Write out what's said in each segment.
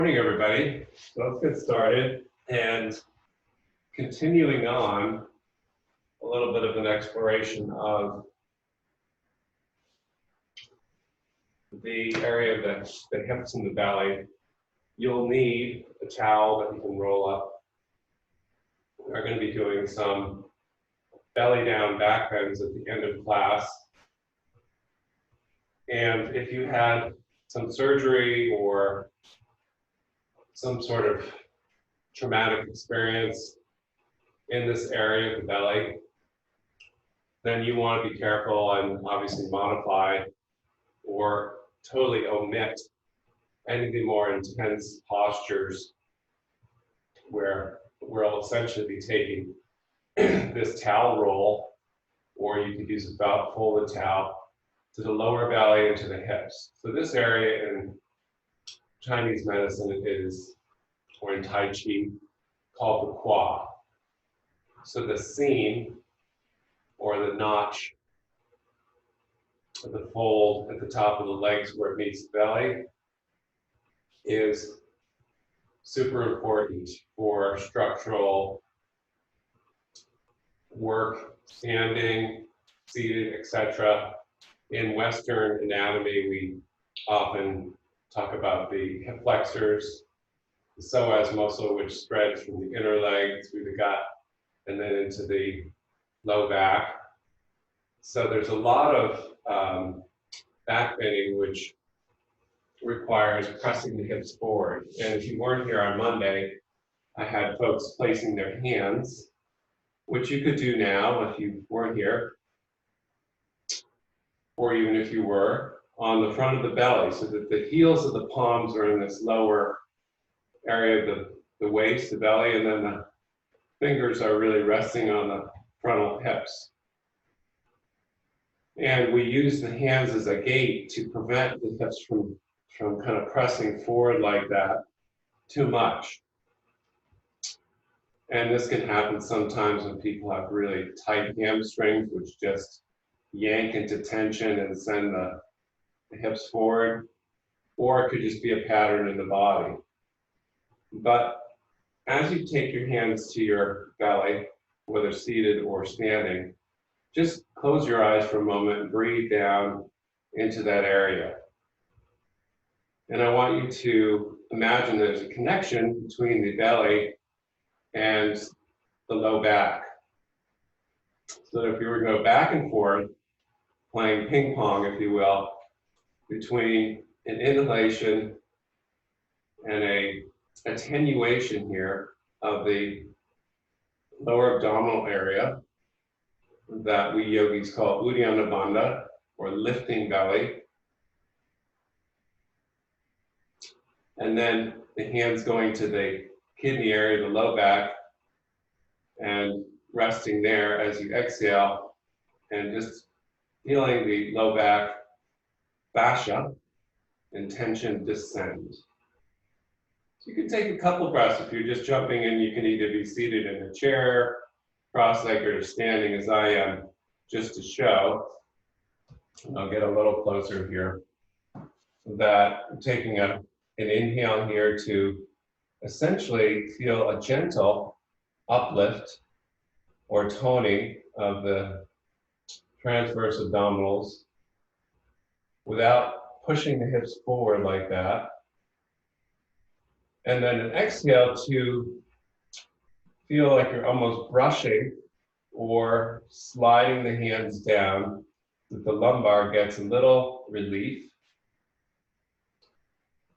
Morning, everybody. So let's get started and continuing on a little bit of an exploration of the area of the hips and the belly. You'll need a towel that you can roll up. We're going to be doing some belly down back bends at the end of class. And if you had some surgery or some sort of traumatic experience in this area of the belly, then you want to be careful and obviously modify or totally omit any of the more intense postures where we'll essentially be taking this towel roll, or you could use a folded towel to the lower belly and to the hips. So this area in Chinese medicine is, or in Tai Chi, called the qua. So the seam or the notch of the fold at the top of the legs where it meets the belly is super important for structural work, standing, seated, etc. In Western anatomy, we often talk about the hip flexors, the psoas muscle, which spreads from the inner leg through the gut and then into the low back. So there's a lot of back bending which requires pressing the hips forward. And if you weren't here on Monday, I had folks placing their hands, which you could do now if you weren't here, or even if you were, on the front of the belly, so that the heels of the palms are in this lower area of the waist, the belly, and then the fingers are really resting on the frontal hips. And we use the hands as a gate to prevent the hips from kind of pressing forward like that too much. And this can happen sometimes when people have really tight hamstrings, which just yank into tension and send the hips forward, or it could just be a pattern in the body. But as you take your hands to your belly, whether seated or standing, just close your eyes for a moment and breathe down into that area. And I want you to imagine there's a connection between the belly and the low back. So that if you were to go back and forth, playing ping pong, if you will, between an inhalation and a attenuation here of the lower abdominal area that we yogis call Uddiyana Bandha, or lifting belly. And then the hands going to the kidney area, the low back, and resting there as you exhale, and just feeling the low back fascia and tension descend. So you can take a couple breaths. If you're just jumping in, you can either be seated in a chair, cross-legged, or standing as I am, just to show. And I'll get a little closer here. That I'm taking an inhale here to essentially feel a gentle uplift or toning of the transverse abdominals without pushing the hips forward like that. And then an exhale to feel like you're almost brushing or sliding the hands down, that the lumbar gets a little relief.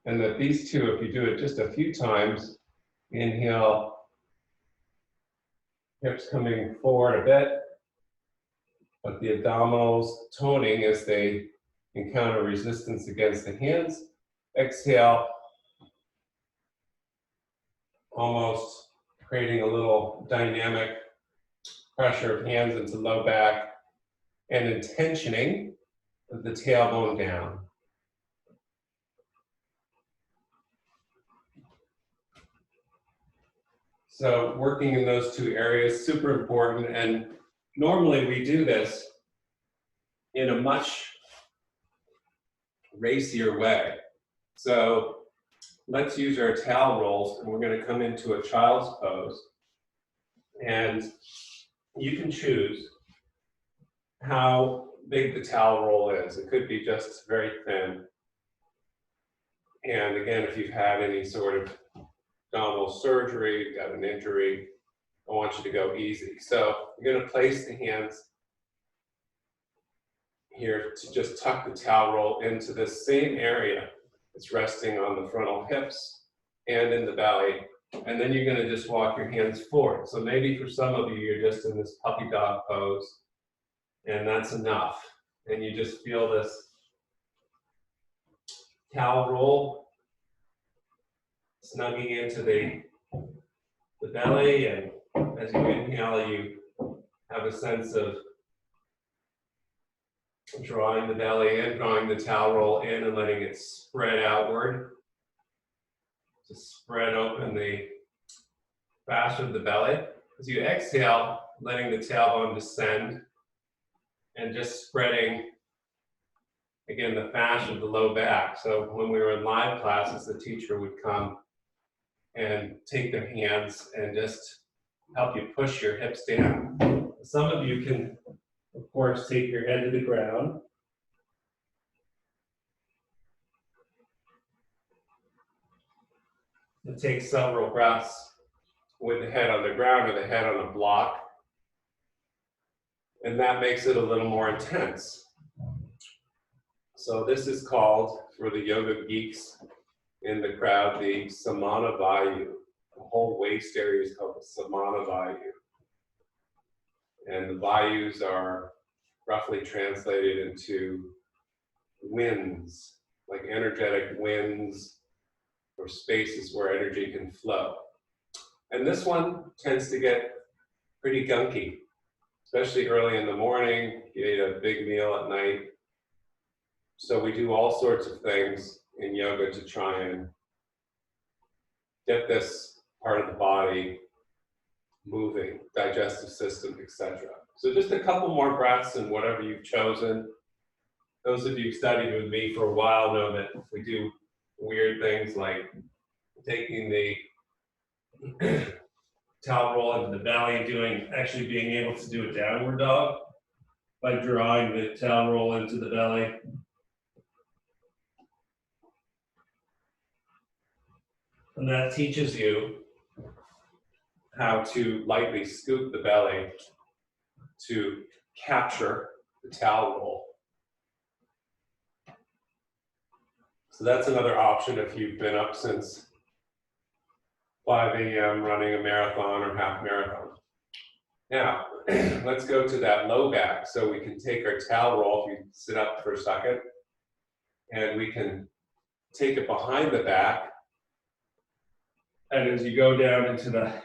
And that these two, if you do it just a few times, inhale, hips coming forward a bit, but the abdominals toning as they encounter resistance against the hands. Exhale, almost creating a little dynamic pressure of hands into low back and intentioning the tailbone down. So working in those two areas, super important. And normally we do this in a much racier way. So let's use our towel rolls, and we're going to come into a child's pose. And you can choose how big the towel roll is. It could be just very thin. And again, if you've had any sort of abdominal surgery, you've got an injury, I want you to go easy. So you're going to place the hands here to just tuck the towel roll into this same area. It's resting on the frontal hips and in the belly. And then you're going to just walk your hands forward. So maybe for some of you, you're just in this puppy dog pose, and that's enough. And you just feel this towel roll snugging into the belly, and as you inhale, you have a sense of drawing the belly in, drawing the towel roll in, and letting it spread outward to spread open the fascia of the belly. As you exhale, letting the tailbone descend and just spreading, again, the fascia of the low back. So when we were in live classes, the teacher would come and take their hands and just help you push your hips down. Some of you can, of course, take your head to the ground. And take several breaths with the head on the ground or the head on a block. And that makes it a little more intense. So this is called, for the yoga geeks in the crowd, the samana vayu. The whole waist area is called the samana vayu. And the vayus are roughly translated into winds, like energetic winds or spaces where energy can flow. And this one tends to get pretty gunky, especially early in the morning. You ate a big meal at night. So we do all sorts of things in yoga to try and get this part of the body moving, digestive system, etc. So just a couple more breaths and whatever you've chosen. Those of you who've studied with me for a while know that we do weird things like taking the towel roll into the belly and actually being able to do a downward dog by drawing the towel roll into the belly. And that teaches you how to lightly scoop the belly to capture the towel roll. So that's another option if you've been up since 5 a.m. running a marathon or half marathon. Now, let's go to that low back. So we can take our towel roll, if you sit up for a second, and we can take it behind the back. And as you go down into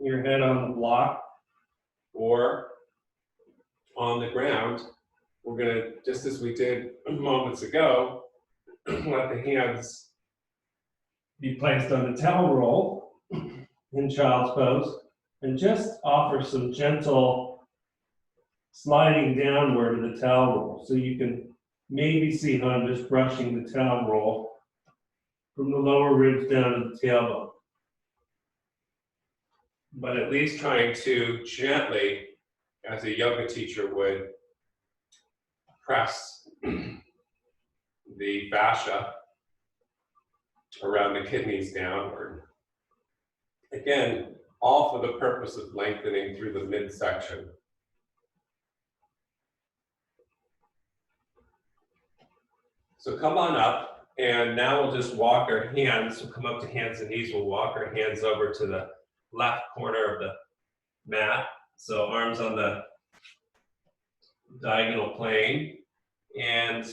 your head on the block or on the ground, we're going to, just as we did moments ago, let the hands be placed on the towel roll in child's pose and just offer some gentle sliding downward of the towel roll. So you can maybe see how I'm just brushing the towel roll from the lower ribs down to the tailbone. But at least trying to gently, as a yoga teacher would, press the fascia around the kidneys downward. Again, all for the purpose of lengthening through the midsection. So come on up, and now we'll just walk our hands. We'll come up to hands and knees. We'll walk our hands over to the left corner of the mat. So arms on the diagonal plane. And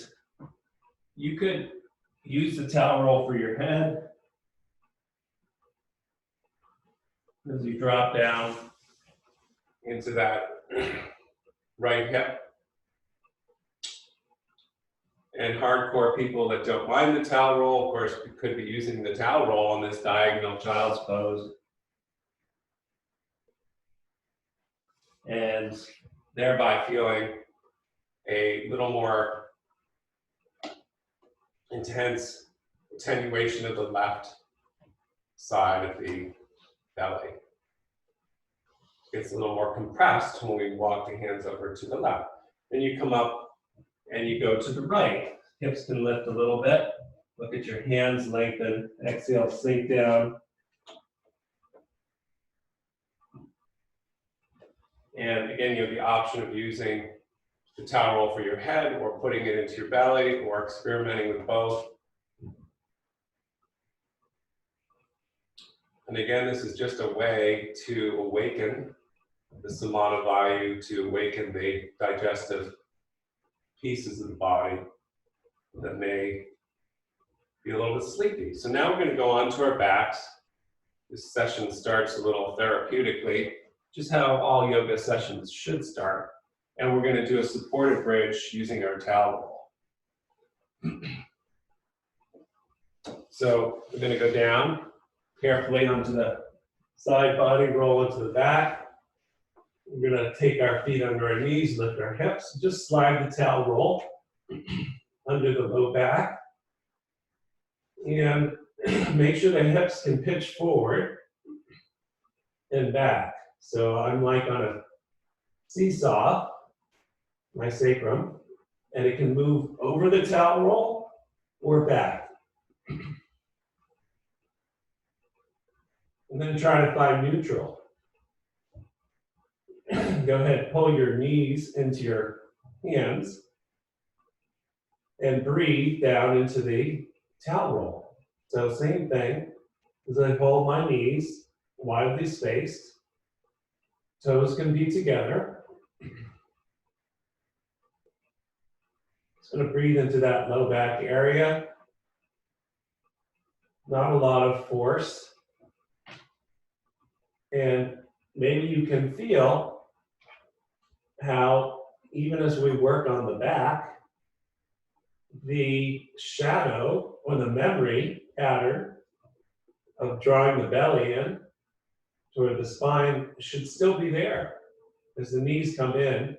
you could use the towel roll for your head as you drop down into that right hip. And hardcore people that don't mind the towel roll, of course, could be using the towel roll in this diagonal child's pose. And thereby feeling a little more intense attenuation of the left side of the belly. It gets a little more compressed when we walk the hands over to the left. Then you come up and you go to the right. Hips can lift a little bit. Look at your hands lengthen. Exhale, sink down. And again, you have the option of using the towel roll for your head or putting it into your belly or experimenting with both. And again, this is just a way to awaken the samana vayu, to awaken the digestive pieces of the body that may be a little bit sleepy. So now we're going to go on to our backs. This session starts a little therapeutically, just how all yoga sessions should start. And we're going to do a supported bridge using our towel roll. So we're going to go down carefully onto the side body, roll into the back. We're going to take our feet under our knees, lift our hips, just slide the towel roll under the low back. And make sure the hips can pitch forward and back. So I'm like on a seesaw, my sacrum, and it can move over the towel roll or back. And then try to find neutral. Go ahead, pull your knees into your hands and breathe down into the towel roll. So same thing as I hold my knees widely spaced. Toes can be together. Just going to breathe into that low back area. Not a lot of force. And maybe you can feel how, even as we work on the back, the shadow or the memory pattern of drawing the belly in toward the spine should still be there. As the knees come in,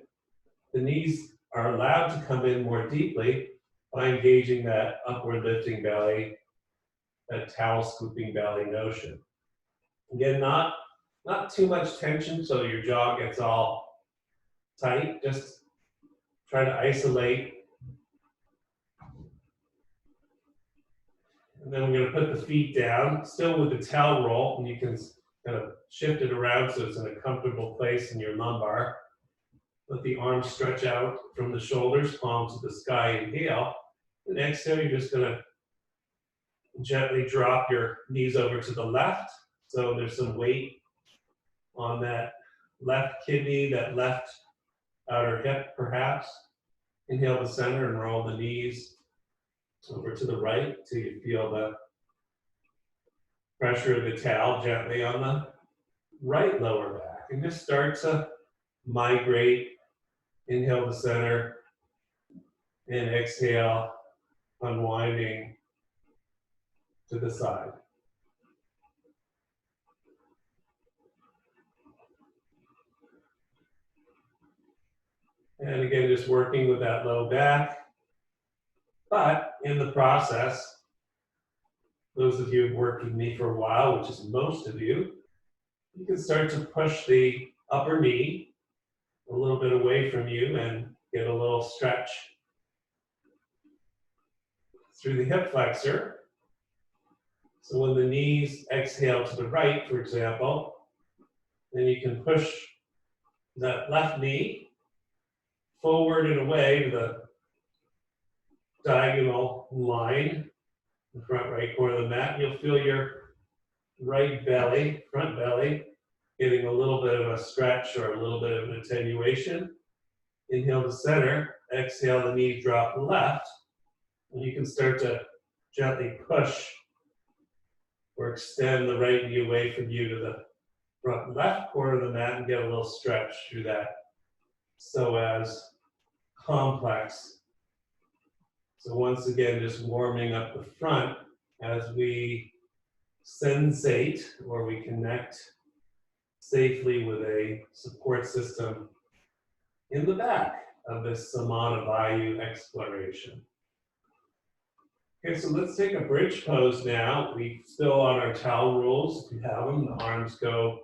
the knees are allowed to come in more deeply by engaging that upward lifting belly, that towel scooping belly notion. Again, not too much tension so your jaw gets all tight. Just try to isolate. And then we're going to put the feet down, still with the towel roll, and you can kind of shift it around so it's in a comfortable place in your lumbar. Let the arms stretch out from the shoulders, palms to the sky, inhale. And exhale, you're just going to gently drop your knees over to the left. So there's some weight on that left kidney, that left outer hip perhaps. Inhale the center and roll the knees over to the right till you feel the pressure of the towel gently on the right lower back. And just start to migrate. Inhale the center and exhale, unwinding to the side. And again, just working with that low back. But in the process, those of you who've worked with me for a while, which is most of you, you can start to push the upper knee a little bit away from you and get a little stretch through the hip flexor. So when the knees exhale to the right, for example, then you can push that left knee forward and away to the diagonal line, the front right corner of the mat. You'll feel your right belly, front belly, getting a little bit of a stretch or a little bit of an attenuation. Inhale to center, exhale the knee drop left, and you can start to gently push or extend the right knee away from you to the front left corner of the mat and get a little stretch through that psoas complex. So once again, just warming up the front as we sensate or we connect safely with a support system in the back of this samana vayu exploration. Okay, so let's take a bridge pose now. We still on our towel rolls. If you have them, the arms go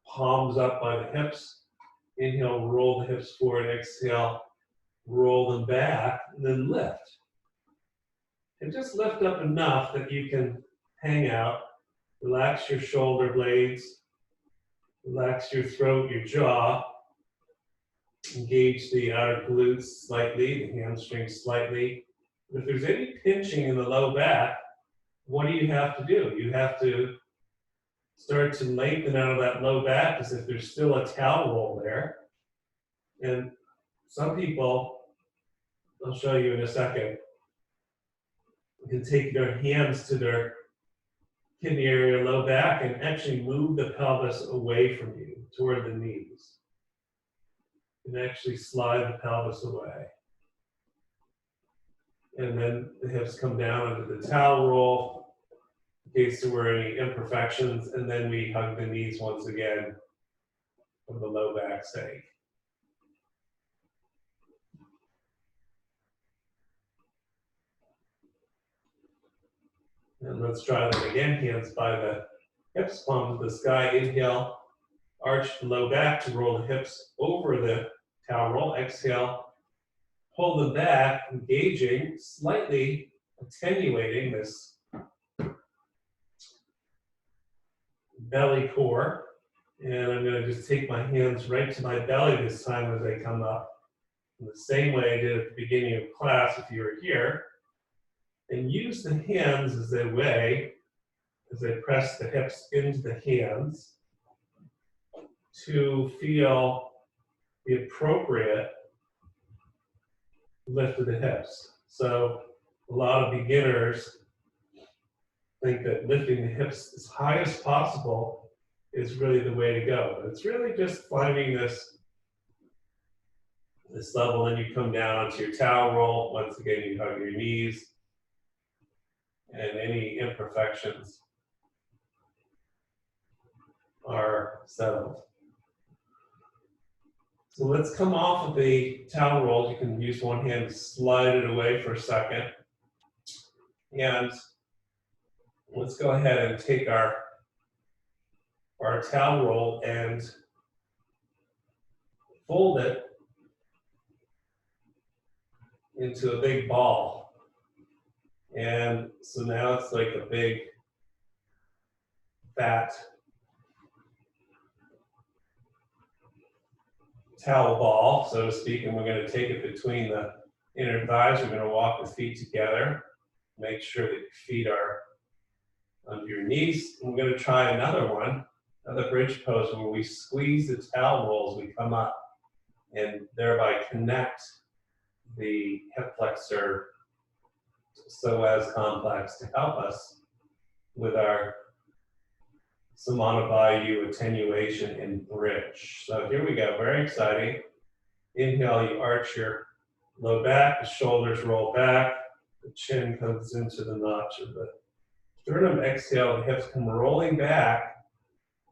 palms up by the hips. Inhale, roll the hips forward. Exhale, roll them back, and then lift. And just lift up enough that you can hang out. Relax your shoulder blades. Relax your throat, your jaw. Engage the outer glutes slightly, the hamstrings slightly. If there's any pinching in the low back, what do you have to do? You have to start to lengthen out of that low back as if there's still a towel roll there. And some people, I'll show you in a second, can take their hands to their kidney area, low back, and actually move the pelvis away from you toward the knees. And actually slide the pelvis away. And then the hips come down into the towel roll in case there were any imperfections, and then we hug the knees once again from the low back sake. And let's try that again. Hands by the hips, palms to the sky. Inhale, arch the low back to roll the hips over the towel roll. Exhale, pull them back, engaging, slightly attenuating this belly core. And I'm going to just take my hands right to my belly this time as they come up. In the same way I did at the beginning of class if you were here. And use the hands as they weigh, as I press the hips into the hands to feel the appropriate lift of the hips. So a lot of beginners think that lifting the hips as high as possible is really the way to go. It's really just finding this level, then you come down onto your towel roll. Once again, you hug your knees. And any imperfections are settled. So let's come off of the towel roll. You can use one hand to slide it away for a second. And let's go ahead and take our towel roll and fold it into a big ball. And so now it's like a big, fat towel ball, so to speak, and we're going to take it between the inner thighs. We're going to walk the feet together. Make sure that your feet are under your knees. And we're going to try another one, another bridge pose where we squeeze the towel rolls, we come up, and thereby connect the hip flexor psoas complex to help us with our samana, vayu, attenuation, and bridge. So here we go, very exciting. Inhale, you arch your low back, the shoulders roll back, the chin comes into the notch of the sternum. Exhale, the hips come rolling back,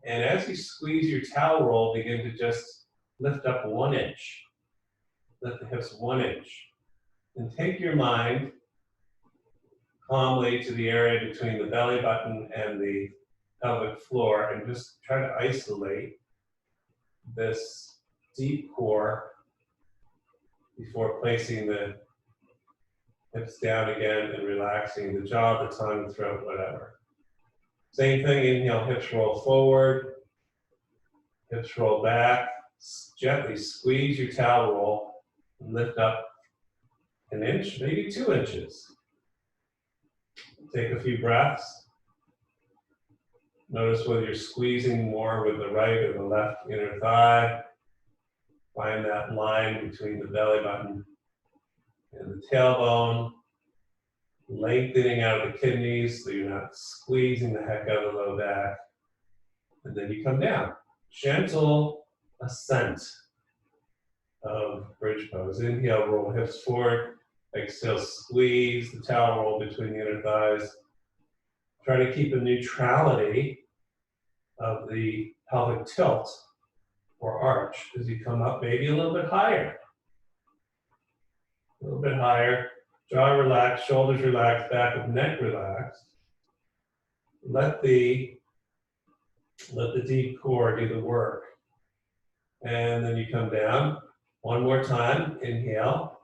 and as you squeeze your towel roll, begin to just lift up 1 inch. Lift the hips 1 inch. And take your mind calmly to the area between the belly button and the pelvic floor and just try to isolate this deep core before placing the hips down again and relaxing the jaw, the tongue, throat, whatever. Same thing, inhale, hips roll forward, hips roll back, gently squeeze your towel roll and lift up 1 inch, maybe 2 inches. Take a few breaths. Notice whether you're squeezing more with the right or the left inner thigh. Find that line between the belly button and the tailbone. Lengthening out of the kidneys so you're not squeezing the heck out of the low back. And then you come down. Gentle ascent of bridge pose. Inhale, roll hips forward. Exhale, squeeze the towel roll between the inner thighs. Try to keep a neutrality of the pelvic tilt or arch as you come up, maybe a little bit higher. A little bit higher. Jaw relaxed, shoulders relaxed, back of neck relaxed. Let the deep core do the work. And then you come down. One more time, inhale.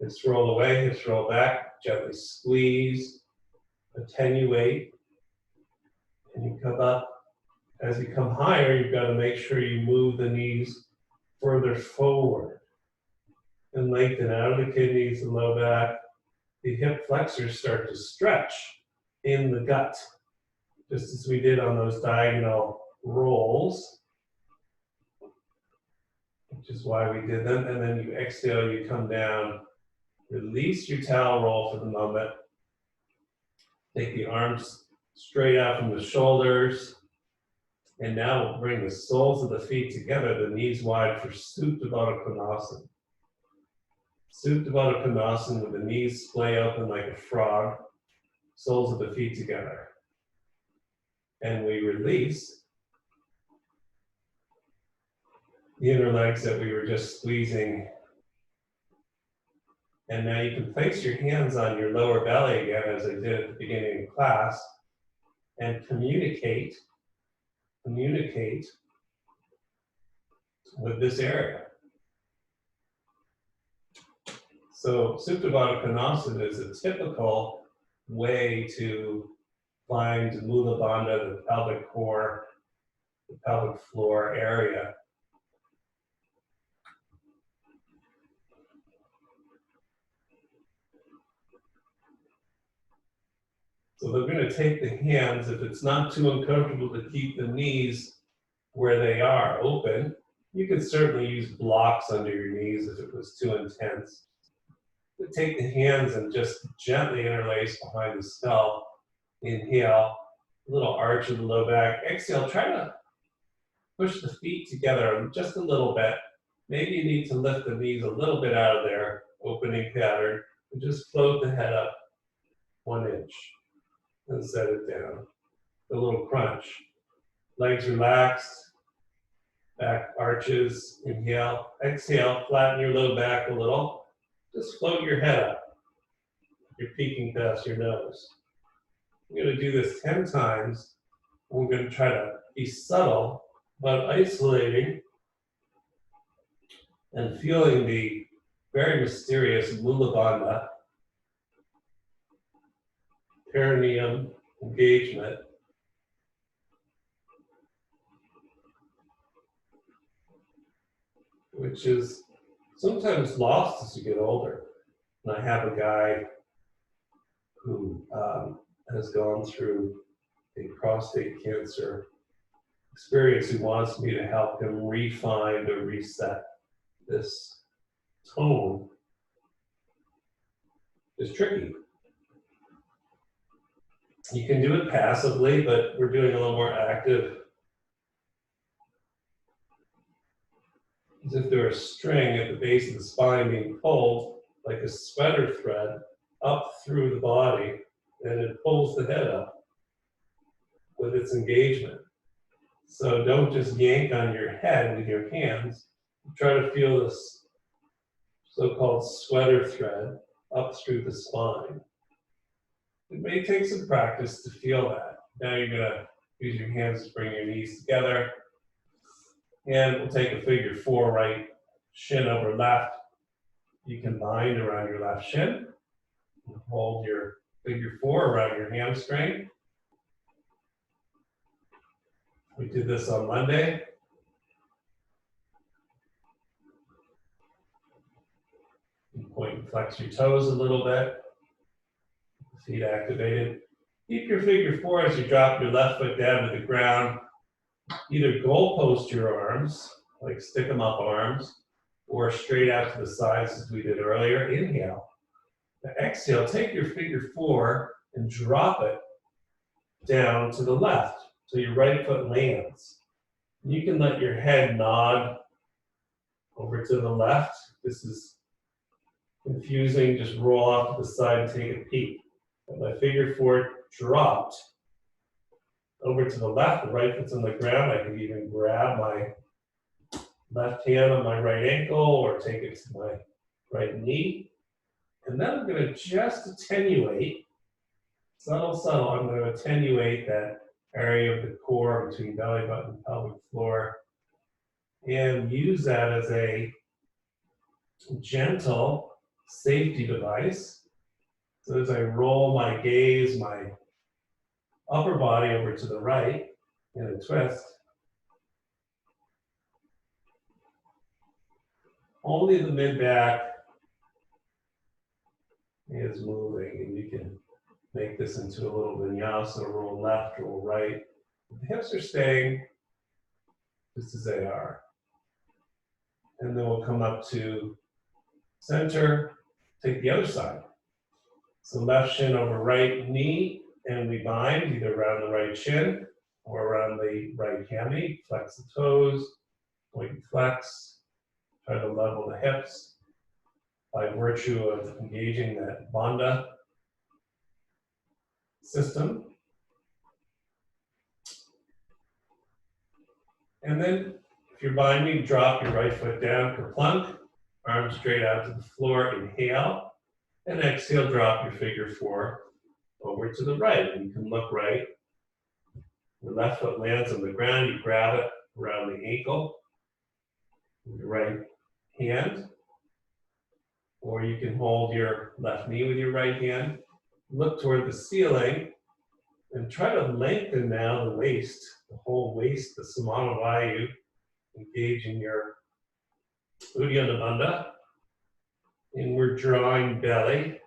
Hips roll away, hips roll back, gently squeeze, attenuate, and you come up. As you come higher, you've got to make sure you move the knees further forward and lengthen out of the kidneys and low back. The hip flexors start to stretch in the gut, just as we did on those diagonal rolls, which is why we did them. And then you exhale, you come down, release your towel roll for the moment. Take the arms straight out from the shoulders. And now we'll bring the soles of the feet together, the knees wide for Supta Baddha Konasana. Supta Baddha Konasana with the knees splay open like a frog, soles of the feet together. And we release the inner legs that we were just squeezing. And now you can place your hands on your lower belly again, as I did at the beginning of class, and communicate with this area. So Supta Baddha Konasana is a typical way to find Mula Bandha, the pelvic core, the pelvic floor area. So they're going to take the hands, if it's not too uncomfortable to keep the knees where they are open, you can certainly use blocks under your knees if it was too intense. But take the hands and just gently interlace behind the skull. Inhale, a little arch of the low back. Exhale, try to push the feet together just a little bit. Maybe you need to lift the knees a little bit out of their opening pattern and just float the head up 1 inch. And set it down. A little crunch. Legs relaxed. Back arches. Inhale. Exhale. Flatten your low back a little. Just float your head up. You're peeking past your nose. We're going to do this 10 times. We're going to try to be subtle about isolating and feeling the very mysterious Mula Bandha perineum engagement, which is sometimes lost as you get older. And I have a guy who has gone through a prostate cancer experience who wants me to help him refine or reset this tone. It's tricky. You can do it passively, but we're doing a little more active. As if there were a string at the base of the spine being pulled, like a sweater thread, up through the body, and it pulls the head up with its engagement. So don't just yank on your head with your hands. Try to feel this so-called sweater thread up through the spine. It may take some practice to feel that. Now you're going to use your hands to bring your knees together. And we'll take a figure 4, right shin over left. You can bind around your left shin. And hold your figure 4 around your hamstring. We did this on Monday. You point and flex your toes a little bit. Feet activated. Keep your figure 4 as you drop your left foot down to the ground. Either goalpost your arms, like stick them up arms, or straight out to the sides as we did earlier. Inhale. Now exhale, take your figure 4 and drop it down to the left so your right foot lands. You can let your head nod over to the left. This is confusing. Just roll off to the side and take a peek. My figure 4 dropped over to the left. The right foot's on the ground. I can even grab my left hand on my right ankle or take it to my right knee. And then I'm going to just attenuate, subtle, I'm going to attenuate that area of the core between belly button and pelvic floor and use that as a gentle safety device. So as I roll my gaze, my upper body over to the right in a twist, only the mid-back is moving, and you can make this into a little vinyasa, roll left, roll right. The hips are staying just as they are. And then we'll come up to center, take the other side. So left shin over right knee, and we bind either around the right shin or around the right hammy. Flex the toes, point and flex. Try to level the hips by virtue of engaging that Bandha system. And then if you're binding, drop your right foot down for plank, arms straight out to the floor, inhale, and exhale, drop your figure four over to the right. And you can look right. The left foot lands on the ground, you grab it around the ankle with your right hand, or you can hold your left knee with your right hand, look toward the ceiling, and try to lengthen now the waist, the whole waist, the samana vayu, engage in your Uddiyana Bandha, inward drawing belly.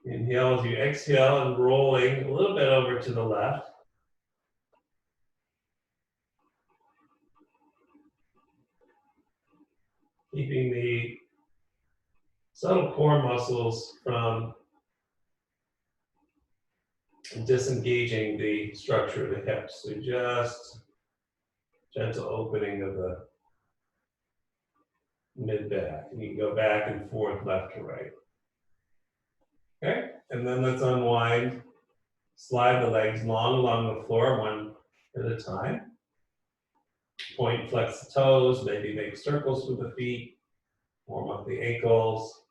Inhale as you exhale and rolling a little bit over to the left. Keeping the subtle core muscles from disengaging the structure of the hips. So just gentle opening of the mid-back. And you can go back and forth, left to right. Okay, and then let's unwind. Slide the legs long along the floor, one at a time. Point, flex the toes, maybe make circles with the feet. Warm up the ankles.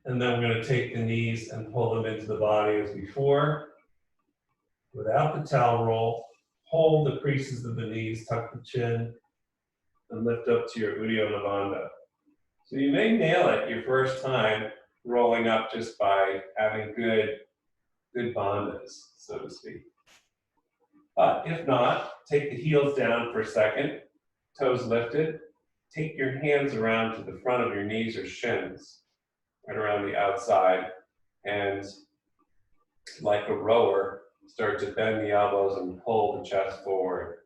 And then we're going to take the knees and pull them into the body as before. Without the towel roll, hold the creases of the knees, tuck the chin, and lift up to your Uddiyana Bandha. So you may nail it your first time rolling up just by having good bandhas, so to speak. But if not, take the heels down for a second, toes lifted. Take your hands around to the front of your knees or shins, right around the outside, and like a rower, start to bend the elbows and pull the chest forward.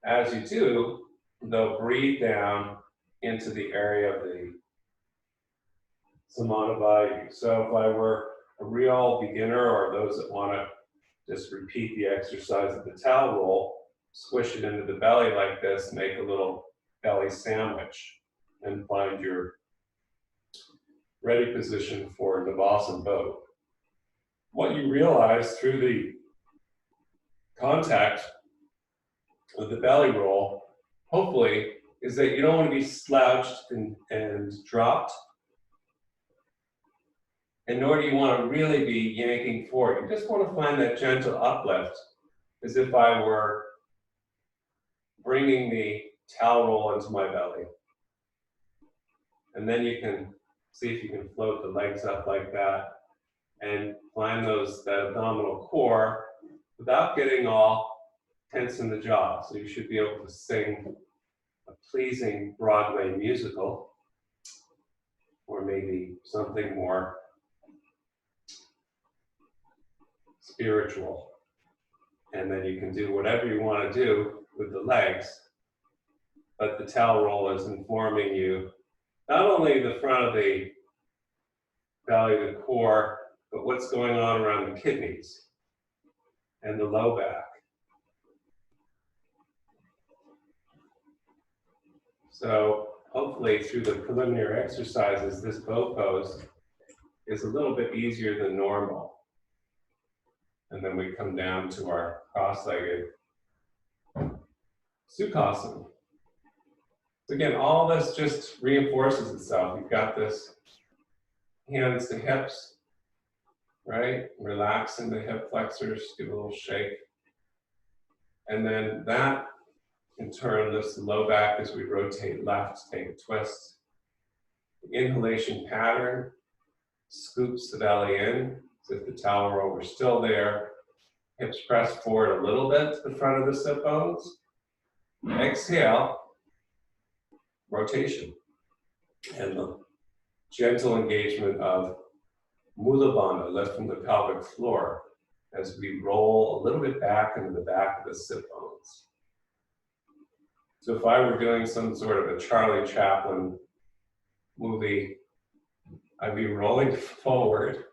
As you do, though, breathe down into the area of the samana vayu. So if I were a real beginner or those that want to just repeat the exercise of the towel roll, squish it into the belly like this, make a little belly sandwich, and find your ready position for Navasana boat. What you realize through the contact with the belly roll, hopefully, is that you don't want to be slouched and dropped, and nor do you want to really be yanking forward. You just want to find that gentle uplift, as if I were bringing the towel roll into my belly. And then you can see if you can float the legs up like that and find that abdominal core without getting all tense in the jaw. So you should be able to sing a pleasing Broadway musical, or maybe something more spiritual. And then you can do whatever you want to do with the legs, but the towel roll is informing you not only the front of the belly, the core, but what's going on around the kidneys and the low back. So hopefully through the preliminary exercises, this bow pose is a little bit easier than normal. And then we come down to our cross-legged Sukhasana. So again, all this just reinforces itself. You've got this hands to hips, right? Relaxing the hip flexors, give a little shake. And then that, in turn, lifts the low back as we rotate left, take a twist. The inhalation pattern scoops the belly in, as if the towel roll were still there. Hips press forward a little bit to the front of the sit bones. Exhale, rotation. And the gentle engagement of Mula Bandha, lift from the pelvic floor, as we roll a little bit back into the back of the sit bones. So if I were doing some sort of a Charlie Chaplin movie, I'd be rolling forward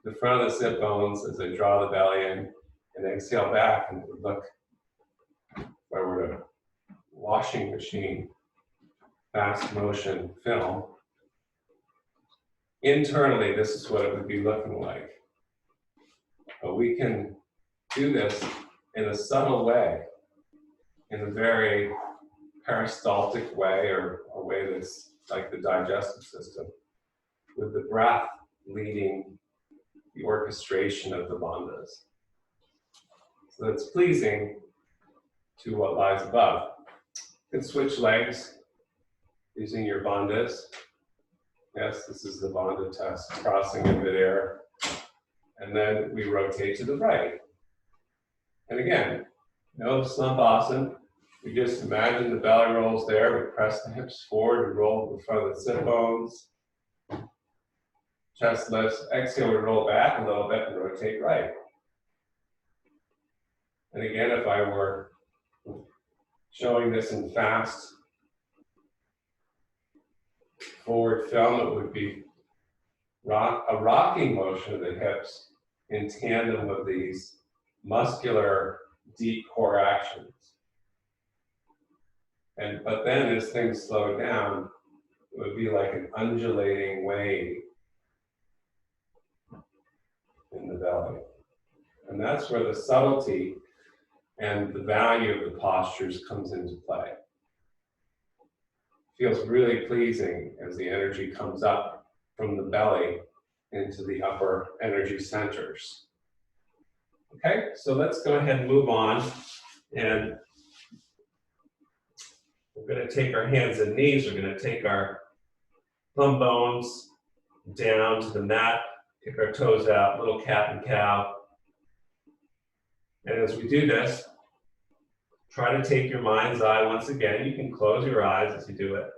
the front of the sit bones as I draw the belly in and exhale back, and it would look, if I were to washing machine, fast motion film, internally this is what it would be looking like. But we can do this in a subtle way, in a very peristaltic way, or a way that's like the digestive system, with the breath leading the orchestration of the bandhas. So that's pleasing to what lies above. You can switch legs using your bandhas. Yes, this is the bandha test, crossing in midair. And then we rotate to the right. And again, no slump asana. We just imagine the belly rolls there. We press the hips forward. We roll the front of the sit bones. Chest lifts. Exhale, we roll back a little bit and rotate right. And again, if I were showing this in fast forward film, it would be a rocking motion of the hips in tandem with these muscular deep core actions. But then as things slow down, it would be like an undulating wave in the belly. And that's where the subtlety and the value of the postures comes into play. Feels really pleasing as the energy comes up from the belly into the upper energy centers. Okay, so let's go ahead and move on. And we're going to take our hands and knees. We're going to take our thumb bones down to the mat, kick our toes out, little cat and cow. And as we do this, try to take your mind's eye once again. You can close your eyes as you do it,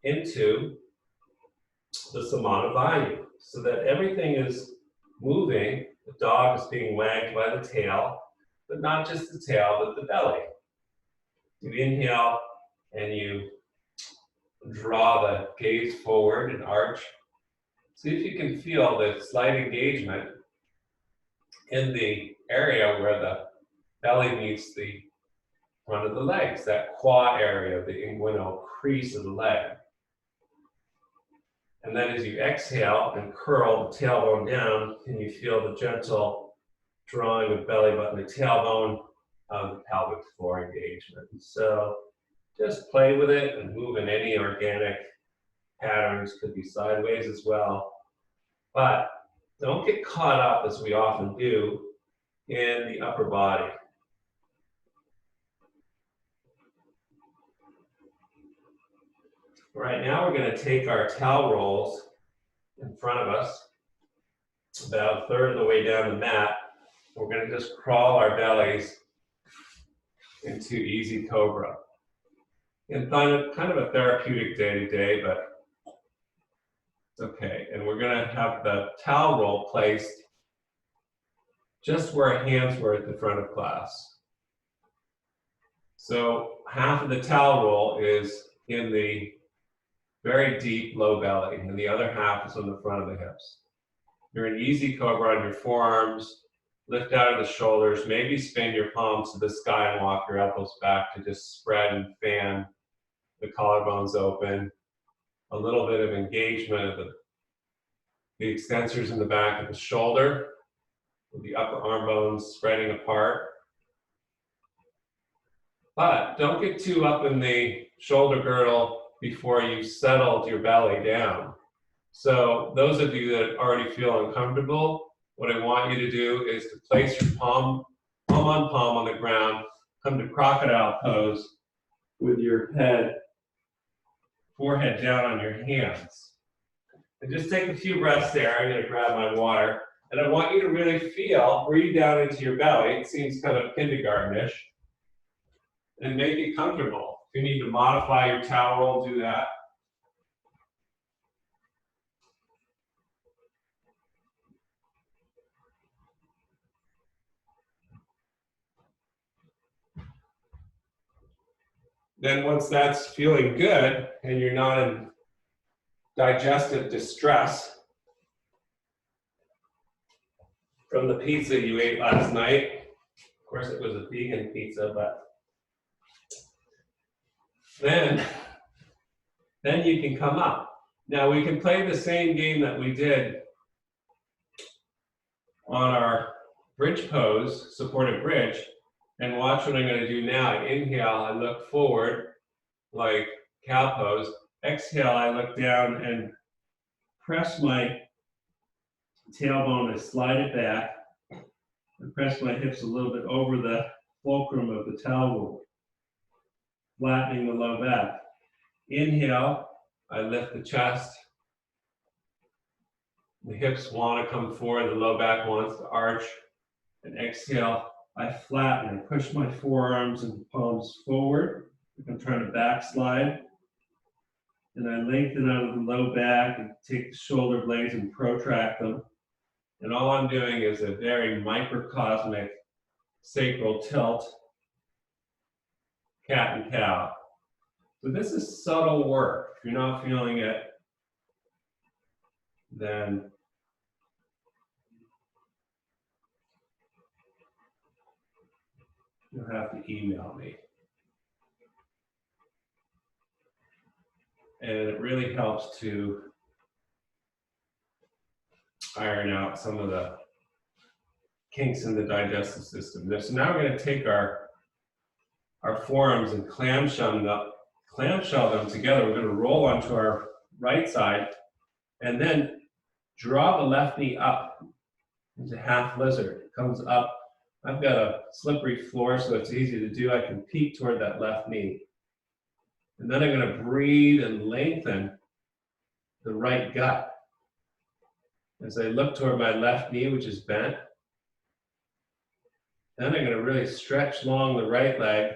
into the samana vayu, so that everything is moving. The dog is being wagged by the tail, but not just the tail, but the belly. You inhale and you draw the gaze forward and arch. See if you can feel the slight engagement in the area where the belly meets the front of the legs, that quad area, the inguinal crease of the leg. And then as you exhale and curl the tailbone down, can you feel the gentle drawing of belly button to tailbone of the pelvic floor engagement? So just play with it and move in any organic patterns, could be sideways as well. But don't get caught up, as we often do, in the upper body. Right now we're going to take our towel rolls in front of us, about a third of the way down the mat. We're going to just crawl our bellies into easy cobra. And find it kind of a therapeutic day to day, but it's okay. And we're going to have the towel roll placed just where our hands were at the front of class. So half of the towel roll is in the very deep low belly, and the other half is on the front of the hips. You're in easy cobra on your forearms. Lift out of the shoulders, maybe spin your palms to the sky and walk your elbows back to just spread and fan the collarbones open. A little bit of engagement of the extensors in the back of the shoulder, with the upper arm bones spreading apart. But don't get too up in the shoulder girdle before you settled your belly down. So those of you that already feel uncomfortable, what I want you to do is to place your palm on the ground, come to crocodile pose with your forehead down on your hands. And just take a few breaths there. I'm going to grab my water. And I want you to really breathe down into your belly. It seems kind of kindergartenish. And make it comfortable. If you need to modify your towel roll, do that. Then once that's feeling good and you're not in digestive distress from the pizza you ate last night, of course it was a vegan pizza, but then you can come up. Now we can play the same game that we did on our bridge pose, supported bridge, and watch what I'm going to do now. I inhale, I look forward like cow pose. Exhale, I look down and press my tailbone, I slide it back, and press my hips a little bit over the fulcrum of the towel roll, flattening the low back. Inhale, I lift the chest. The hips want to come forward, the low back wants to arch. And exhale, I flatten, I push my forearms and palms forward. I'm trying to backslide. And I lengthen out of the low back and take the shoulder blades and protract them. And all I'm doing is a very microcosmic sacral tilt, cat and cow. So this is subtle work. If you're not feeling it, then you'll have to email me. And it really helps to iron out some of the kinks in the digestive system. So now we're going to take our forearms and clamshell them together. We're going to roll onto our right side and then draw the left knee up into half lizard. It comes up. I've got a slippery floor, so it's easy to do. I can peek toward that left knee. And then I'm going to breathe and lengthen the right gut. As I look toward my left knee, which is bent, then I'm going to really stretch long the right leg.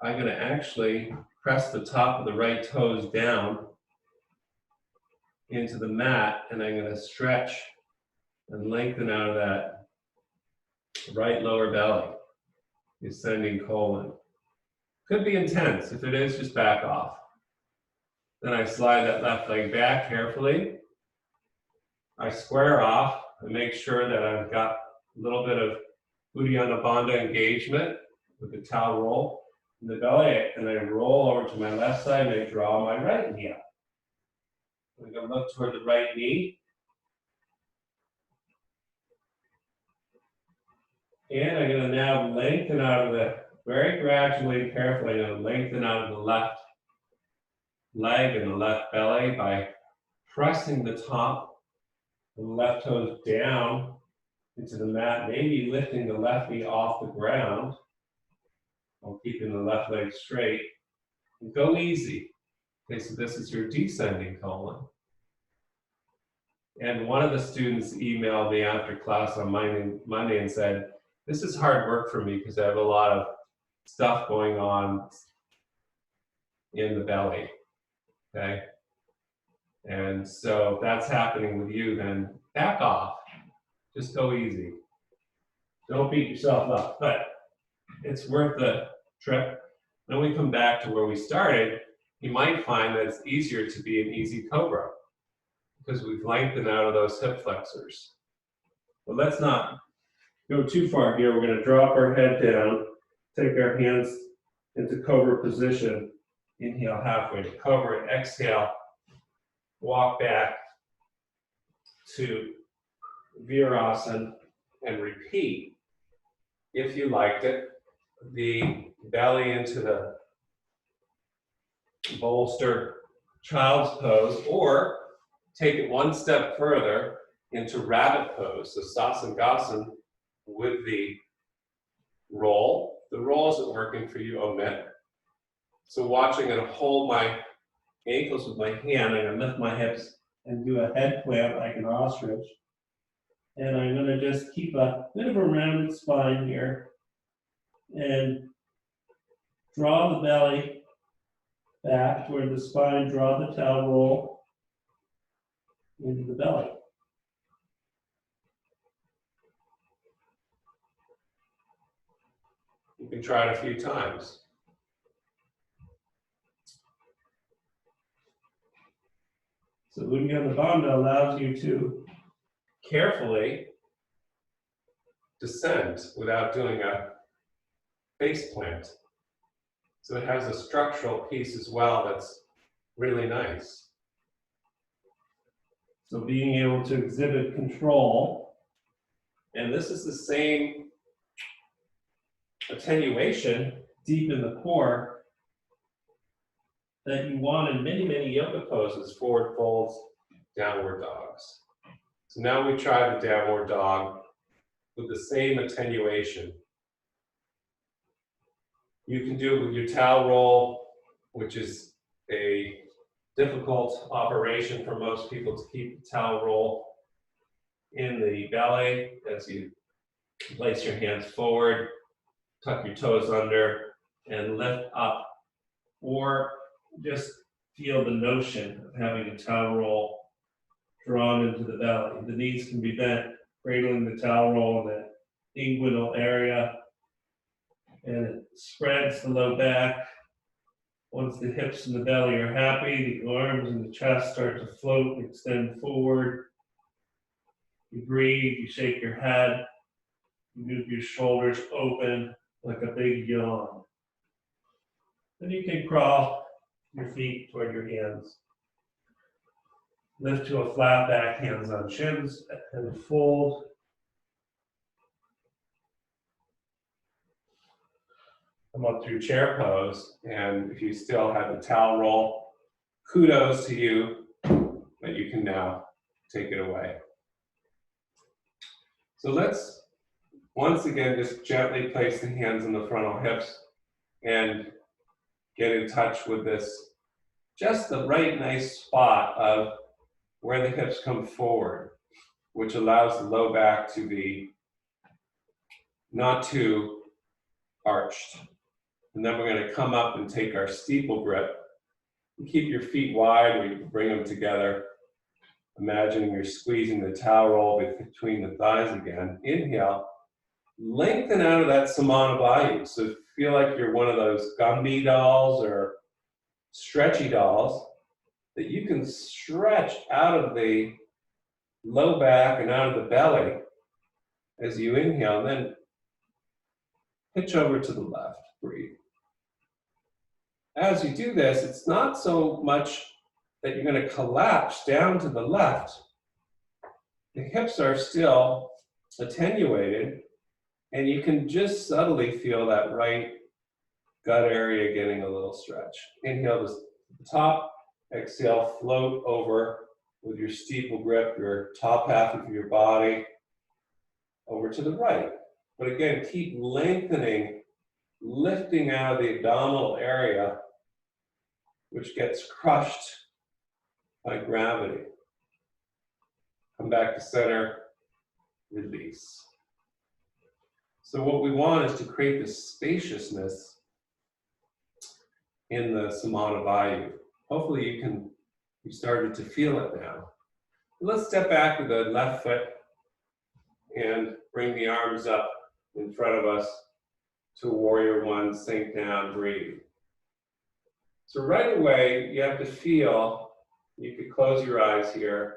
I'm going to actually press the top of the right toes down into the mat, and I'm going to stretch and lengthen out of that right lower belly, the ascending colon. Could be intense. If it is, just back off. Then I slide that left leg back carefully. I square off and make sure that I've got a little bit of Uddiyana Bandha engagement with the towel roll in the belly, and I roll over to my left side and I draw my right knee up. I'm going to look toward the right knee. And I'm going to now lengthen out of the, very gradually and carefully, I'm going to lengthen out of the left leg and the left belly by pressing the top of the left toes down into the mat, maybe lifting the left knee off the ground while keeping the left leg straight. And go easy. Okay, so this is your descending colon. And one of the students emailed me after class on Monday and said, this is hard work for me because I have a lot of stuff going on in the belly, okay? And so if that's happening with you, then back off. Just go easy. Don't beat yourself up, but it's worth the trip. Then we come back to where we started. You might find that it's easier to be an easy cobra because we've lengthened out of those hip flexors. But let's not go too far here. We're going to drop our head down, take our hands into cobra position. Inhale halfway to cobra, and exhale, walk back to Virasana and repeat. If you liked it, the belly into the bolster child's pose, or take it one step further into rabbit pose. So sasangasan with the roll. The roll isn't working for you, omit. So watching it, hold my ankles with my hand, I'm gonna lift my hips and do a head plant like an ostrich. And I'm gonna just keep a bit of a rounded spine here and draw the belly back toward the spine, draw the towel roll into the belly. You can try it a few times. So Uddiyana Bandha allows you to carefully descend without doing a face plant. So it has a structural piece as well that's really nice. So being able to exhibit control, and this is the same attenuation deep in the core that you want in many, many yoga poses, forward folds, downward dogs. So now we try the downward dog with the same attenuation. You can do it with your towel roll, which is a difficult operation for most people to keep the towel roll in the belly as you place your hands forward, tuck your toes under, and lift up. Or just feel the notion of having a towel roll drawn into the belly. The knees can be bent, cradling the towel roll in the inguinal area, and it spreads the low back. Once the hips and the belly are happy, the arms and the chest start to float and extend forward. You breathe, you shake your head, you move your shoulders open like a big yawn. Then you can crawl your feet toward your hands. Lift to a flat back, hands on shins, and fold. Come up through chair pose, and if you still have the towel roll, kudos to you, but you can now take it away. So let's once again just gently place the hands on the frontal hips and get in touch with this, just the right nice spot of where the hips come forward, which allows the low back to be not too arched. And then we're going to come up and take our steeple grip. Keep your feet wide, or you can bring them together. Imagining you're squeezing the towel roll between the thighs again. Inhale, lengthen out of that samana vayu. So feel like you're one of those Gumby dolls or stretchy dolls that you can stretch out of the low back and out of the belly as you inhale, and then pitch over to the left, breathe. As you do this, it's not so much that you're going to collapse down to the left. The hips are still attenuated, and you can just subtly feel that right gut area getting a little stretch. Inhale to the top, exhale, float over with your steeple grip, your top half of your body, over to the right. But again, keep lengthening, lifting out of the abdominal area, which gets crushed by gravity. Come back to center, release. So what we want is to create this spaciousness in the samana vayu. Hopefully you started to feel it now. Let's step back with the left foot and bring the arms up in front of us to warrior one, sink down, breathe. So right away, you have to feel, you could close your eyes here,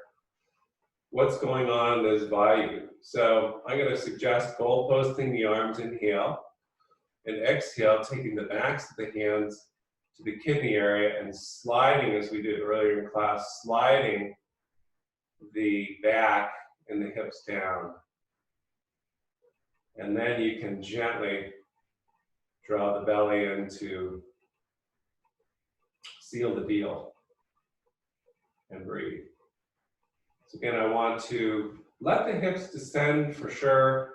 what's going on in this vayu. So I'm going to suggest goalposting the arms, inhale, and exhale, taking the backs of the hands to the kidney area and sliding, as we did earlier in class, sliding the back and the hips down. And then you can gently draw the belly in to seal the deal and breathe. So again, I want to let the hips descend for sure,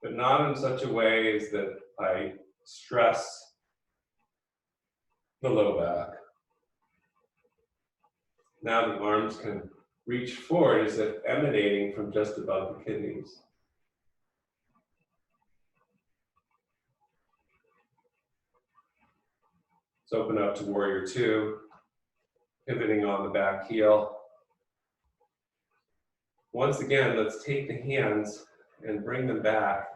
but not in such a way as that I stress the low back. Now the arms can reach forward as if emanating from just above the kidneys. Let's open up to warrior two, pivoting on the back heel. Once again, let's take the hands and bring them back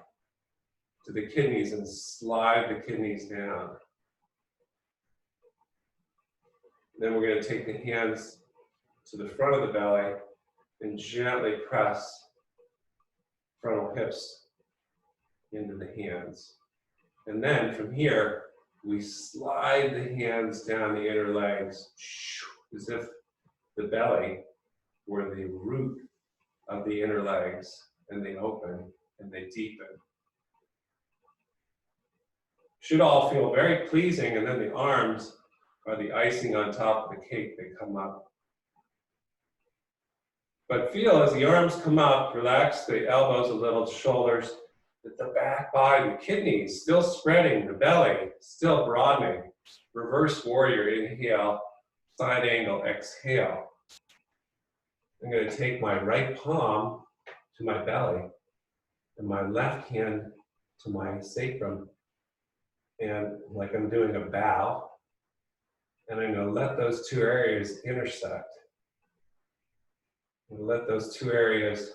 to the kidneys and slide the kidneys down. Then we're going to take the hands to the front of the belly and gently press frontal hips into the hands. And then from here, we slide the hands down the inner legs as if the belly were the root of the inner legs, and they open and they deepen. Should all feel very pleasing, and then the arms are the icing on top of the cake. They come up. But feel as the arms come up, relax the elbows a little, shoulders, that the back body, the kidneys still spreading, the belly still broadening. Reverse warrior, inhale, side angle, exhale. I'm going to take my right palm to my belly and my left hand to my sacrum. And like I'm doing a bow, and I'm going to let those two areas intersect. And let those two areas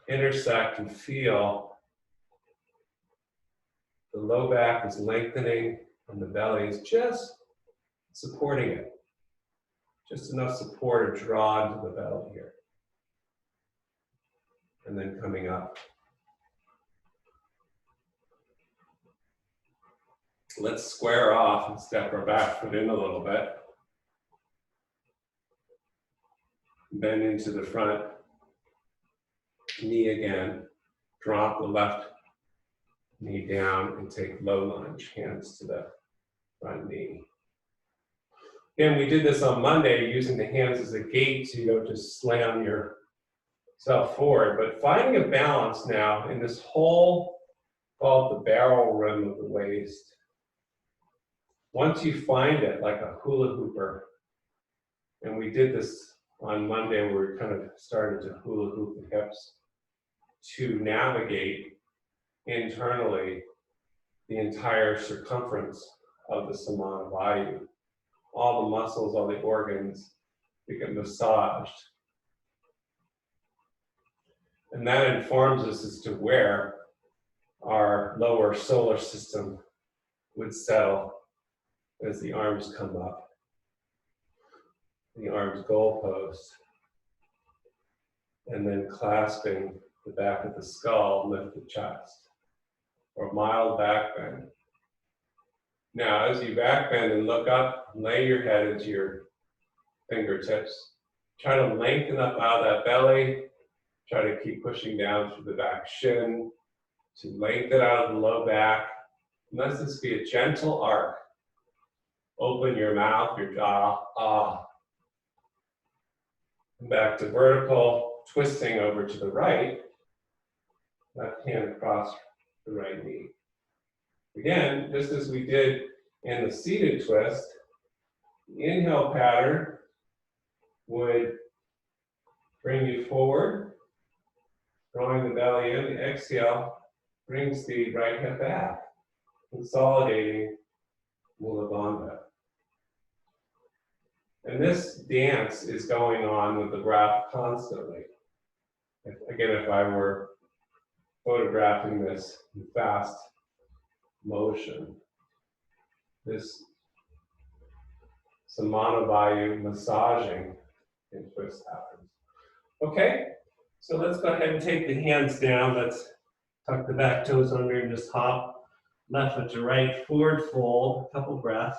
intersect and feel the low back is lengthening and the belly is just supporting it. Just enough support or draw into the belly here. And then coming up. Let's square off and step our back foot in a little bit. Bend into the front knee again. Drop the left knee down and take low lunge, hands to the front knee. Again, we did this on Monday using the hands as a gate so you don't just slam yourself forward, but finding a balance now in this whole, called the barrel rim of the waist. Once you find it, like a hula hooper, and we did this on Monday where we kind of started to hula hoop the hips to navigate internally the entire circumference of the samana vayu. All the muscles, all the organs become massaged. And that informs us as to where our lower solar system would settle as the arms come up. The arms goalpost. And then clasping the back of the skull, lift the chest. Or mild back bend. Now, as you back bend and look up, lay your head into your fingertips. Try to lengthen up out of that belly. Try to keep pushing down through the back shin to lengthen out of the low back. And let this be a gentle arc. Open your mouth, your jaw, ah. And back to vertical, twisting over to the right. Left hand across the right knee. Again, just as we did in the seated twist, the inhale pattern would bring you forward, drawing the belly in. The exhale brings the right hip back, consolidating Mula Bandha. And this dance is going on with the breath constantly. If I were photographing this in fast motion, this samana vayu massaging and twist happens. Okay, so let's go ahead and take the hands down. Let's tuck the back toes under and just hop left foot to right, forward fold, a couple breaths.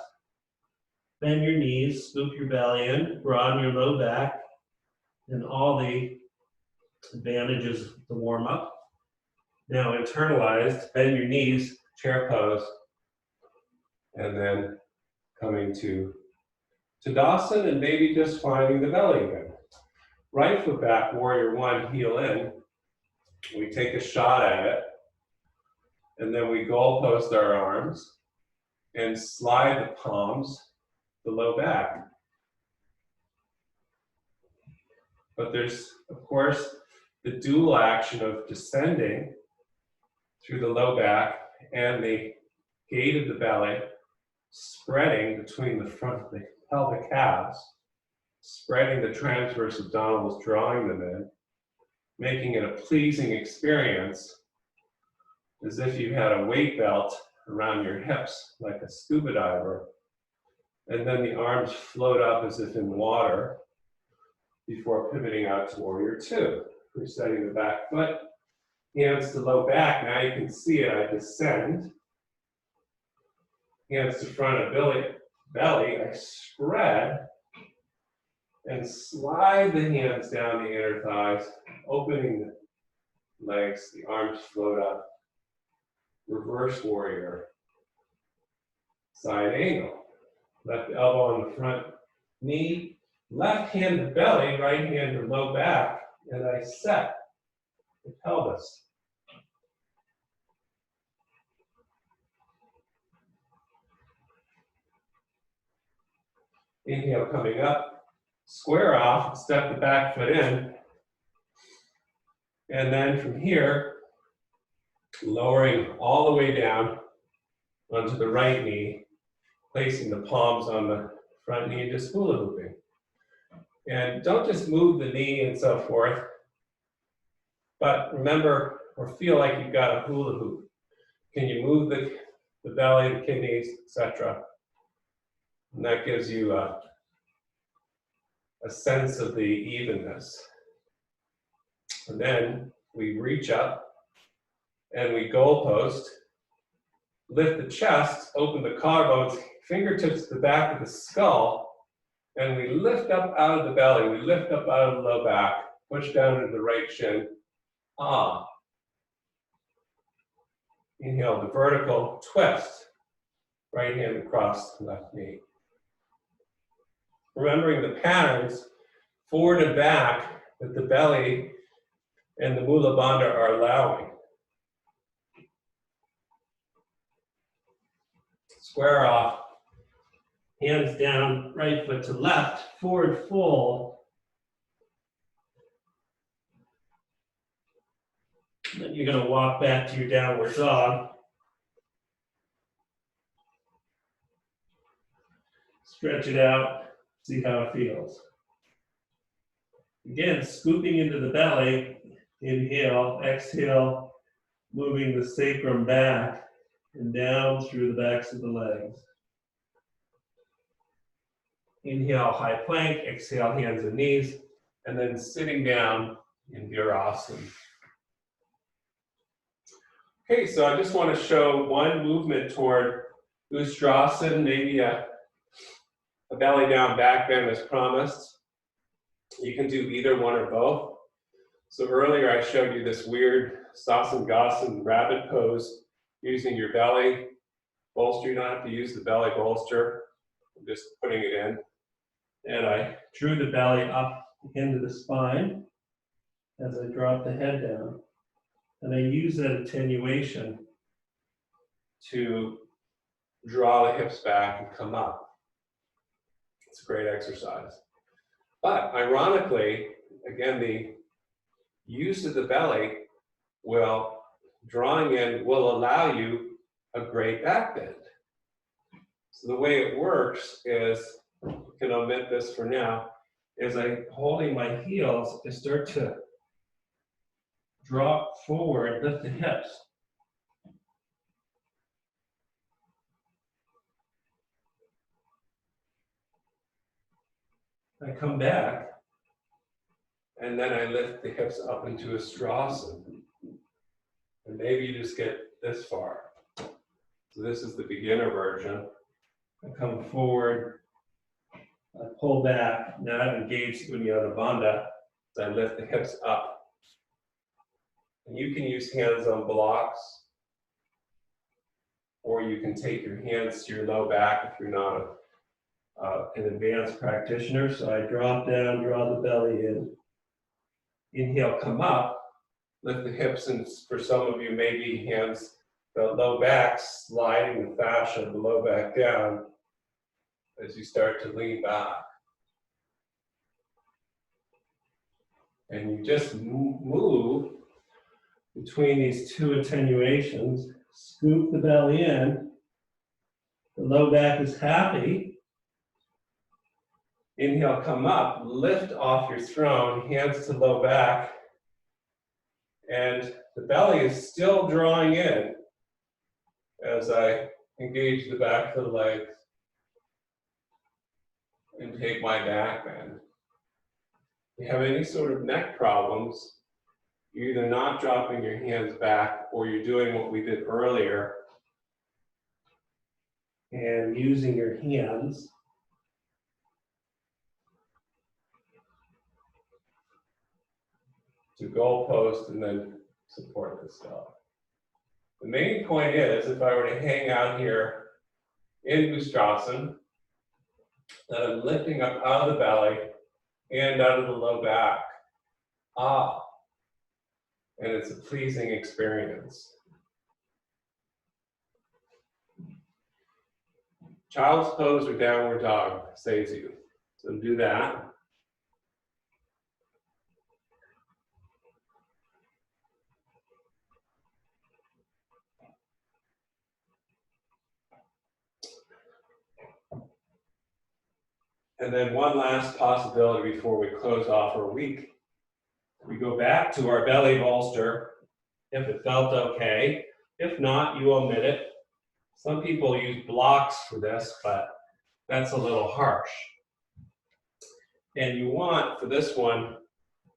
Bend your knees, scoop your belly in, broaden your low back, and all the advantages of the warm up. Now internalized, bend your knees, chair pose, And then coming to Tadasana and maybe just finding the belly again. Right foot back, warrior one, heel in. We take a shot at it. And then we goalpost our arms and slide the palms to the low back. But there's, of course, the dual action of descending through the low back and the gate of the belly, spreading between the front of the pelvic calves, spreading the transverse abdominals, drawing them in, making it a pleasing experience, as if you had a weight belt around your hips, like a scuba diver. And then the arms float up as if in water before pivoting out to warrior two. Resetting the back foot, hands to low back. Now you can see it, I descend. Hands to front of belly, I spread and slide the hands down the inner thighs, opening the legs, the arms float up. Reverse warrior, side angle. Left elbow on the front knee, left hand to belly, right hand to low back, and I set the pelvis. Inhale coming up, square off, step the back foot in, and then from here, lowering all the way down onto the right knee, placing the palms on the front knee and just hula hooping. And don't just move the knee and so forth, but remember or feel like you've got a hula hoop. Can you move the belly, the kidneys, etc.? And that gives you a sense of the evenness. And then we reach up and we goalpost, lift the chest, open the collarbones, fingertips to the back of the skull, and we lift up out of the belly, we lift up out of the low back, push down into the right shin. Ah. Inhale, the vertical twist, right hand across the left knee. Remembering the patterns, forward and back, that the belly and the Mula Bandha are allowing. Square off, hands down, right foot to left, forward fold. Then you're going to walk back to your downward dog. Stretch it out, see how it feels. Again, scooping into the belly, inhale, exhale, moving the sacrum back and down through the backs of the legs. Inhale, high plank, exhale, hands and knees, and then sitting down in Virasana. Okay, so I just want to show one movement toward Ustrasana, maybe a belly down back bend as promised. You can do either one or both. So earlier I showed you this weird Sasangasana rabbit pose using your belly bolster. You don't have to use the belly bolster. I'm just putting it in. And I drew the belly up into the spine as I drop the head down. And I use that attenuation to draw the hips back and come up. It's a great exercise. But ironically, again, the use of the belly drawing in will allow you a great back bend. So the way it works is, you can omit this for now, is I holding my heels, I start to drop forward, lift the hips. I come back, and then I lift the hips up into a Ustrasana. And maybe you just get this far. So this is the beginner version. I come forward, I pull back. Now I've engaged Uddiyana Bandha, so I lift the hips up. And you can use hands on blocks, or you can take your hands to your low back if you're not an advanced practitioner. So I drop down, draw the belly in. Inhale, come up, lift the hips, and for some of you, maybe hands, the low back, sliding the fascia of the low back down as you start to lean back. And you just move between these two attenuations, scoop the belly in, the low back is happy. Inhale, come up, lift off your throne, hands to low back, and the belly is still drawing in as I engage the back of the legs and take my back bend. If you have any sort of neck problems, you're either not dropping your hands back or you're doing what we did earlier and using your hands to goalpost and then support the stuff. The main point is, if I were to hang out here in Ustrasana, that I'm lifting up out of the belly and out of the low back. Ah, and it's a pleasing experience. Child's pose or downward dog saves you. So do that. And then one last possibility before we close off our week. We go back to our belly bolster if it felt okay. If not, you omit it. Some people use blocks for this, but that's a little harsh. And you want, for this one,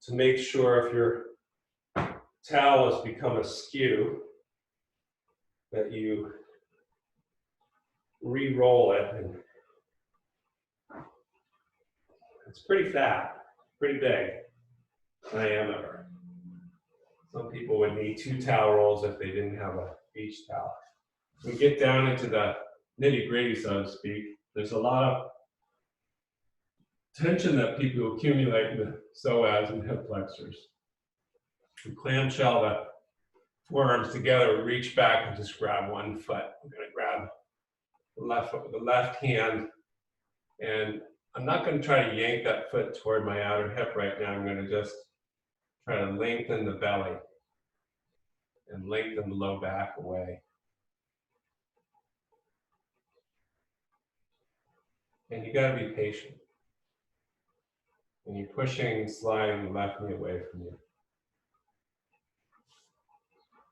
to make sure if your towel has become askew, that you re-roll it. And it's pretty fat, pretty big diameter. Some people would need 2 towel rolls if they didn't have a beach towel. We get down into the nitty-gritty, so to speak. There's a lot of tension that people accumulate in the psoas and hip flexors. We clamshell the forearms together, reach back and just grab one foot. I'm going to grab the left foot with the left hand, and I'm not going to try to yank that foot toward my outer hip right now. I'm going to just try to lengthen the belly and lengthen the low back away. And you got to be patient. And you're pushing and sliding the left knee away from you.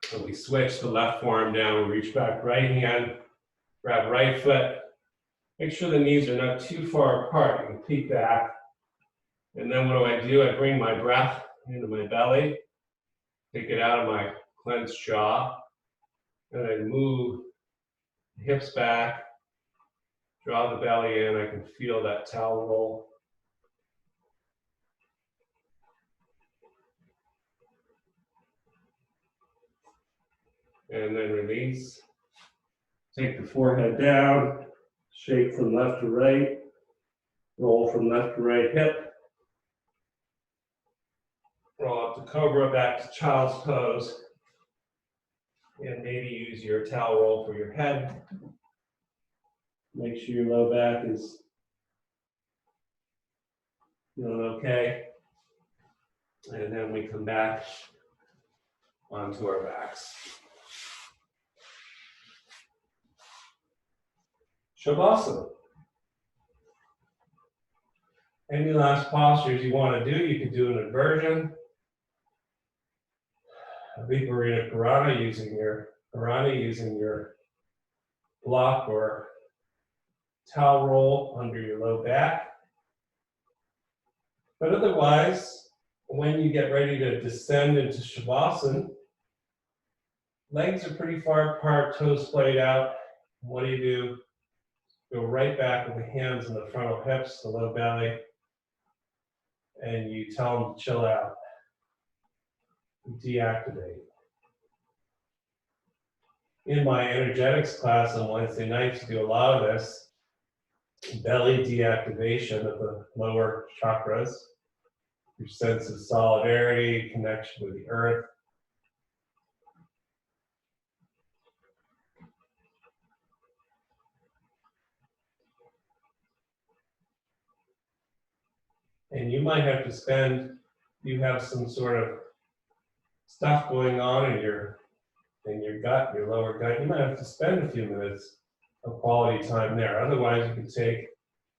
So we switch the left forearm down, we reach back, right hand, grab right foot. Make sure the knees are not too far apart. You can peek back. And then what do? I bring my breath into my belly, take it out of my clenched jaw, and I move the hips back, draw the belly in. I can feel that towel roll. And then release. Take the forehead down, shake from left to right, roll from left to right hip. Roll up to cobra, back to child's pose. And maybe use your towel roll for your head. Make sure your low back is doing okay. And then we come back onto our backs. Shavasana. Any last postures you want to do, you can do an inversion. Viparita Karana using your block or towel roll under your low back. But otherwise, when you get ready to descend into Shavasana, legs are pretty far apart, toes splayed out. What do? Go right back with the hands in the frontal hips, the low belly, and you tell them to chill out. Deactivate. in my energetics class on Wednesday nights, we do a lot of this belly deactivation of the lower chakras, your sense of solidarity, connection with the earth. And you might have to spend, you have some sort of stuff going on in your gut, your lower gut, you might have to spend a few minutes of quality time there. Otherwise, you can take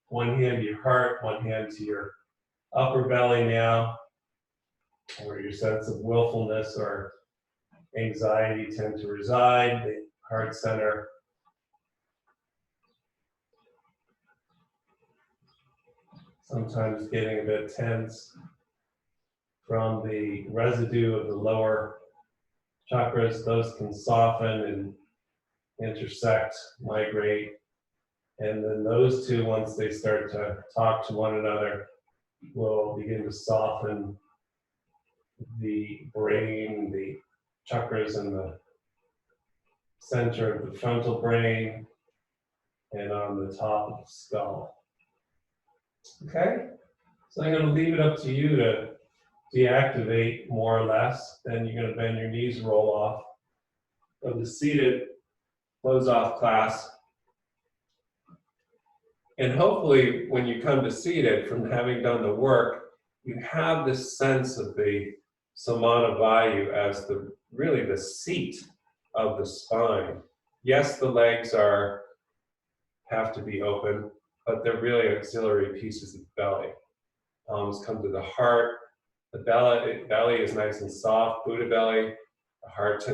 one hand to your heart, one hand to your upper belly now, where your sense of willfulness or anxiety tend to reside, the heart center. Sometimes getting a bit tense from the residue of the lower chakras. Those can soften and intersect, migrate. And then those two, once they start to talk to one another, will begin to soften the brain, the chakras in the center of the frontal brain and on the top of the skull. Okay? So I'm going to leave it up to you to deactivate more or less. Then you're going to bend your knees, roll off of the seated close-off class. And hopefully, when you come to seated, from having done the work, you have this sense of the samana vayu as the really the seat of the spine. Yes, the legs have to be open, but they're really auxiliary pieces of the belly. Palms come to the heart. The belly is nice and soft, Buddha belly. The heart tends